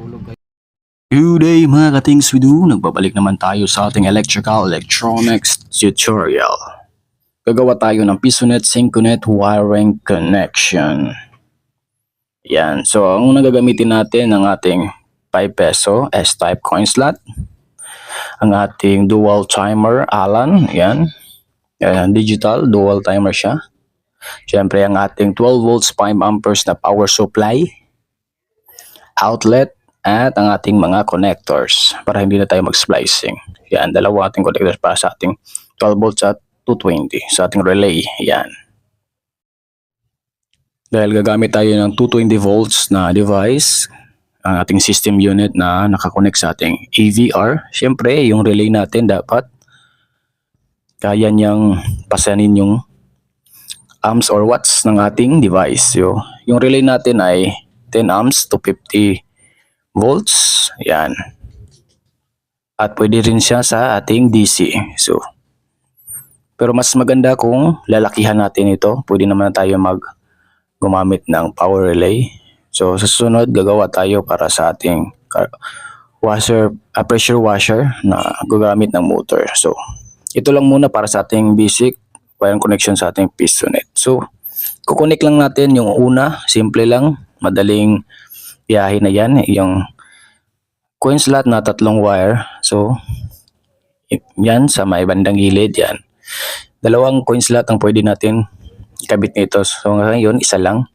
Good day mga katings video, nagbabalik naman tayo sa ating electrical electronics tutorial. Gagawa tayo ng Pisonet Synconet wiring connection. Yan, so ang nagagamitin natin ng ating 5 peso S-type coin slot, ang ating dual timer Allen, yan, digital dual timer siya. Siyempre ang ating 12 volts 5 amperes na power supply, outlet, at ang ating mga connectors para hindi na tayo mag-splicing. Yan, dalawa ating connectors para sa ating 12 volts at 220 sa ating relay. Yan. Dahil gagamit tayo ng 220 volts na device, ang ating system unit na nakakonect sa ating AVR, syempre yung relay natin dapat kaya niyang pasanin yung amps or watts ng ating device. So, yung relay natin ay 10 amps to 50 volts, yan. At pwede rin siya sa ating DC. So, pero mas maganda kung lalakihan natin ito. Pwede naman tayo gumamit ng power relay. So, sa susunod, gagawa tayo para sa ating pressure washer na gagamit ng motor. So, ito lang muna para sa ating basic wiring connection sa ating Pisonet. So, kukunik lang natin yung una. Simple lang, madaling biyahe na yan, yung coin slot na 3 wire. So, yan sa may bandang gilid, yan. 2 coin slot ang pwede natin ikabit nito. So, ngayon, isa lang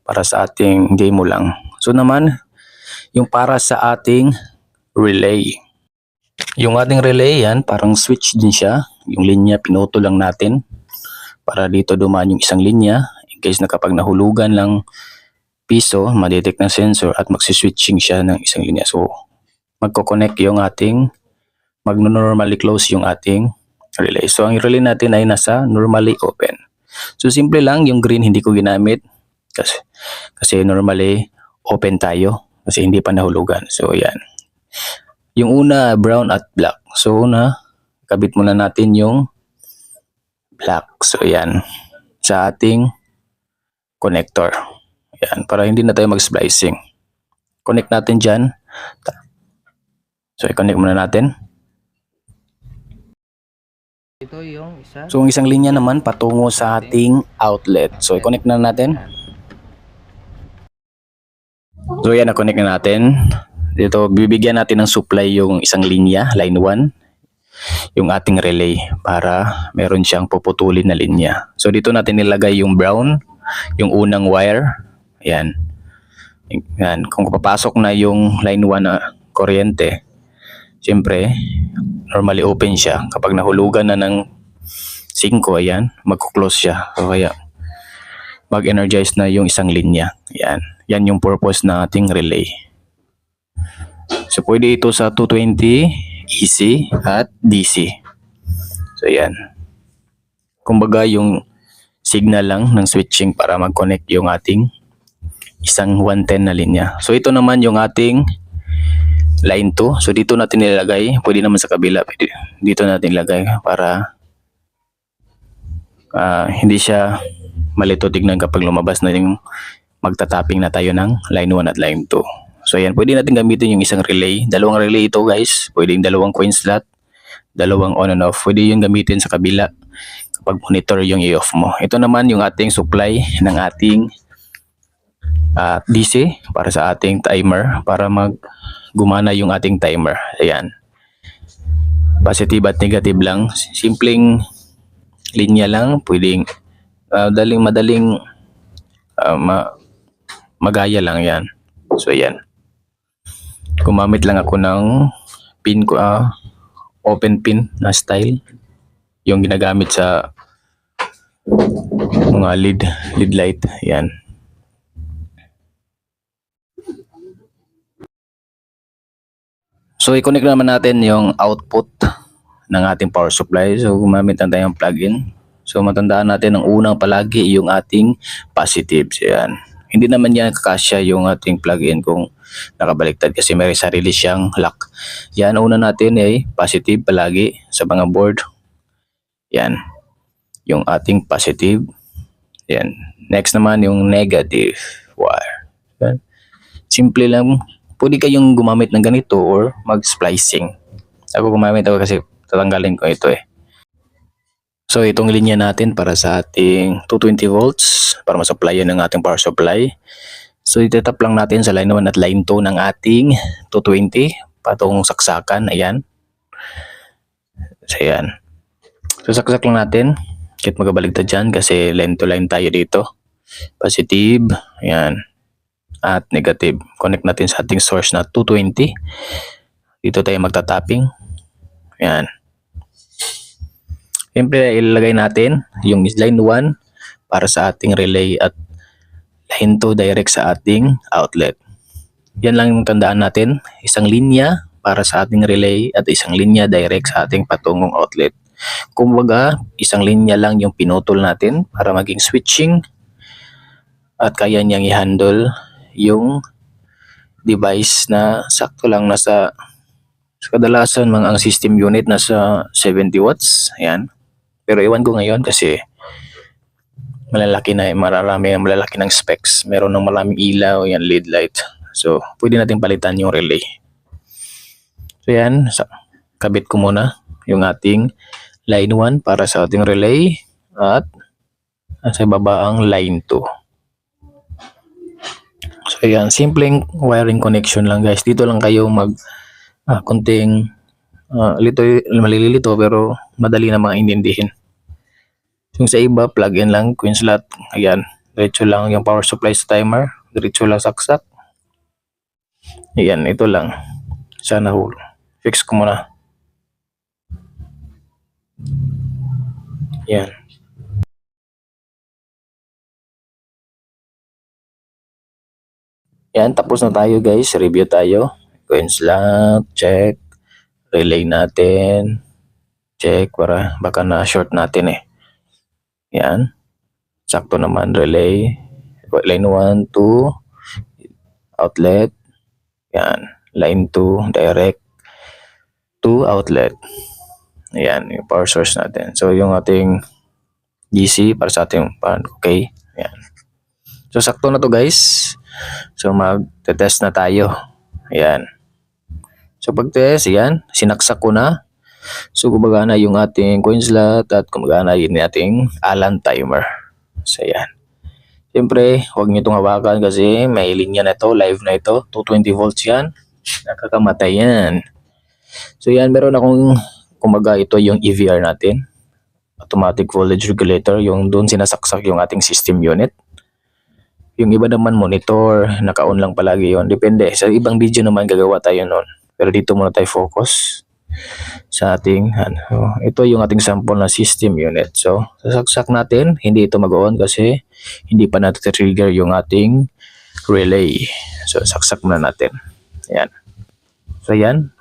para sa ating demo lang. So, naman, yung para sa ating relay. Yung ating relay, yan, parang switch din siya. Yung linya, pinuto lang natin para dito dumaan yung isang linya. In case na kapag nahulugan lang piso, madetect ng sensor at magsiswitching siya ng isang linya. So, magko-connect yung ating, magno-normally close yung ating relay. So, ang relay natin ay nasa normally open. So, simple lang, yung green hindi ko ginamit kasi normally open tayo kasi hindi pa nahulugan. So, yan. Yung una, brown at black. So, kabit muna natin yung black. So, yan. Sa ating connector. Yan, para hindi na tayo mag-splicing. Connect natin dyan. So, i-connect muna natin. Ito yung isa. So, ang isang linya naman patungo sa ating outlet. So, i-connect na natin. So, yan, na-connect na natin. Dito, bibigyan natin ng supply yung isang linya, line 1, yung ating relay para meron siyang puputulin na linya. So, dito natin nilagay yung brown, yung unang wire. Yan. Yan. Kung papasok na yung line 1 na kuryente, siyempre, normally open siya. Kapag nahulugan na ng 5, ayan, magkuklose siya. So, kaya, mag-energize na yung isang linya. Yan. Yan yung purpose ng ating relay. So, pwede ito sa 220, AC, at DC. So, yan. Kumbaga, yung signal lang ng switching para mag-connect yung ating isang 110 na linya. So, ito naman yung ating line 2. So, dito natin nilagay. Pwede naman sa kabila. Dito natin ilagay para hindi siya malito tignan kapag lumabas na yung magtatapping na tayo ng line 1 at line 2. So, yan. Pwede natin gamitin yung isang relay. 2 relay ito, guys. Pwede yung 2 coin slot. 2 on and off. Pwede yung gamitin sa kabila kapag monitor yung i-off mo. Ito naman yung ating supply ng ating DC para sa ating timer para gumana yung ating timer. Ayan. Positive at negative lang. Simpleng linya lang. Pwedeng madaling magaya lang yan. So, ayan. Gumamit lang ako ng pin ko, open pin na style. Yung ginagamit sa mga lead light. Ayan. So, i-connect naman natin yung output ng ating power supply. So, gumamit na tayong plug-in. So, matandaan natin ang unang palagi yung ating positive. So, yan. Hindi naman yan kakasya yung ating plug-in kung nakabaliktad kasi may sarili siyang lock. Yan, una natin ay positive palagi sa mga board. Yan. Yung ating positive. Yan. Next naman yung negative wire. Yan. Simple lang pwede kayong gumamit ng ganito or mag-splicing. Ako gumamit ako kasi tatanggalin ko ito eh. So itong linya natin para sa ating 220 volts para ma-supplyan ng ating power supply. So itetap lang natin sa line 1 at line 2 ng ating 220 patungong saksakan. Ayan. So ayan. So saksak lang natin. Kahit magabaligtad dyan kasi line to line tayo dito. Positive. Ayan. At negative. Connect natin sa ating source na 220. Dito tayo magta-tapping. Ayan. Siyempre ilalagay natin yung line 1 para sa ating relay at line 2 direct sa ating outlet. Yan lang yung tandaan natin. Isang linya para sa ating relay at isang linya direct sa ating patungong outlet. Kumbaga, isang linya lang yung pinutol natin para maging switching at kaya niyang i-handle yung device na sakto lang nasa kadalasan mga ang system unit nasa 70 watts. Ayan. Pero iwan ko ngayon kasi malalaki ng specs. Meron ng maraming ilaw, yan LED light. So, pwede natin palitan yung relay. So, yan. Kabit ko muna yung ating line 1 para sa ating relay at sa baba ang line 2. So, yan. Simpleng wiring connection lang guys. Dito lang kayo konting malilito pero madali na maintindihin. Yung sa iba, plug-in lang, coin slot. Ayan, diretso lang yung power supply sa timer. Diretso lang saksak. Ayan, ito lang. Sana hul. Fix ko muna. Ayan. Ayan, tapos na tayo guys. Review tayo. Coin slot, check. Relay natin. Check para baka na-short natin eh. Ayan. Sakto naman relay. Line 1, 2. Outlet. Yan. Line 2, direct to outlet. Ayan, yung power source natin. So, yung ating DC para sa ating pan. Okay. Ayan. So, sakto na to guys. So, mag-test na tayo. Ayan. So, pag-test, ayan. Sinaksak ko na. So, gumagana yung ating coin slot at gumagana yung ating Allen timer. So, ayan. Siyempre, huwag nyo itong hawakan kasi may linya na ito, live na ito. 220 volts yan. Nakakamatay yan. So yan, meron akong, kumaga ito yung EVR natin. Automatic voltage regulator. Yung doon sinasaksak yung ating system unit. Yung iba naman monitor, naka-on lang palagi yon. Depende. Sa ibang video naman gagawa tayo noon. Pero dito muna tayo focus sa ating ito yung ating sample na system unit. So sasaksak natin, hindi ito mag-on kasi hindi pa natin-trigger yung ating relay. So saksak muna natin. Ayan. So yan,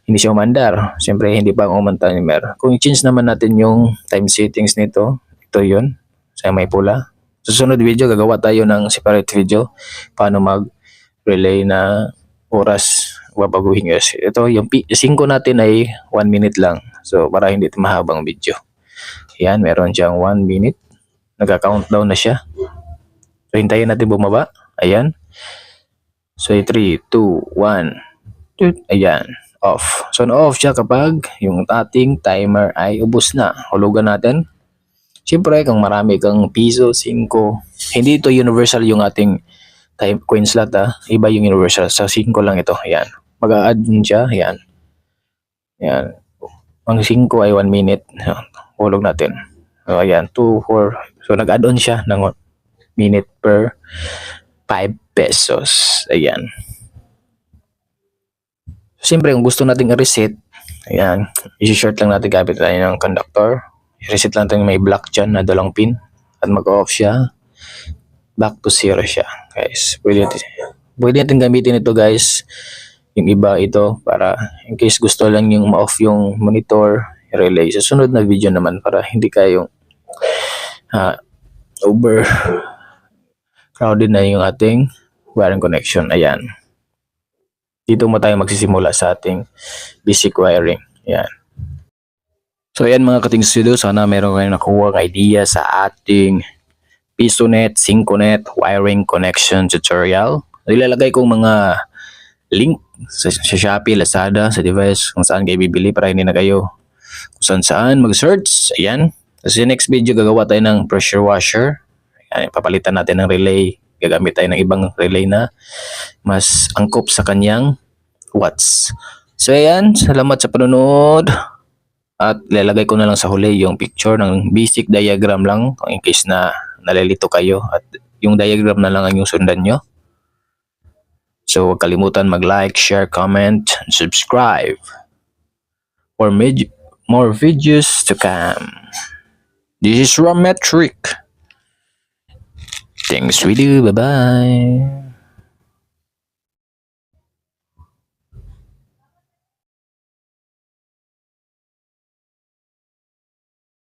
hindi siya umandar. Siyempre hindi pa uman timer. Kung i-change naman natin yung time settings nito, ito yun, sa may pula. Susunod video gagawa tayo ng separate video paano mag-relay na oras babaguhin guys. Ito yung 5 natin ay 1 minute lang. So para hindi ito mahabang video. Ayan, meron siyang 1 minute. Nagka-countdown na siya. So hintayin natin bumaba. Ayan. So 3, 2, 1. Ayan, off. So na-off siya kapag yung ating timer ay ubos na. Hulugan natin. Siyempre kung marami kang piso, 5. Hindi ito universal yung ating time coin slot Iba yung universal. Sa 5 lang ito. Ayan. Mag-a-add din siya. Ayan. Ayan. Ang 5 ay 1 minute. Hulog natin. So, ayan. 2, 4. So, nag-add on siya ng 1 minute per 5 pesos. Ayan. Siyempre, kung gusto nating i-reset, ayan, i-short lang natin gamit tayo ng conductor. I-reset lang natin may black dyan na dalawang pin. At mag-off siya. Back to 0 siya. Guys, pwede natin gamitin ito guys. Yung iba ito para in case gusto lang yung ma-off yung monitor, relay. Sa sunod na video naman para hindi kayong over crowded na yung ating wiring connection. Ayan. Dito mo tayo magsisimula sa ating basic wiring. Ayan. So ayan mga kating studio, sana meron kayong nakuha ng idea sa ating PisoNet, SyncoNet wiring connection tutorial. Ilalagay kong mga link sa Shopee, Lazada, sa device kung saan kayo bibili para hindi na kayo kung saan mag-search. Ayan. Sa next video, gagawa tayo ng pressure washer. Ayan, papalitan natin ng relay. Gagamit tayo ng ibang relay na mas angkop sa kanyang watts. So ayan, salamat sa panonood. At lalagay ko na lang sa huli yung picture ng basic diagram lang in case na nalilito kayo. At yung diagram na lang ang yung sundan nyo. So huwag kalimutan mag-like, share, comment, and subscribe for more videos to come. This is Rametric. Thanks we do. Bye-bye.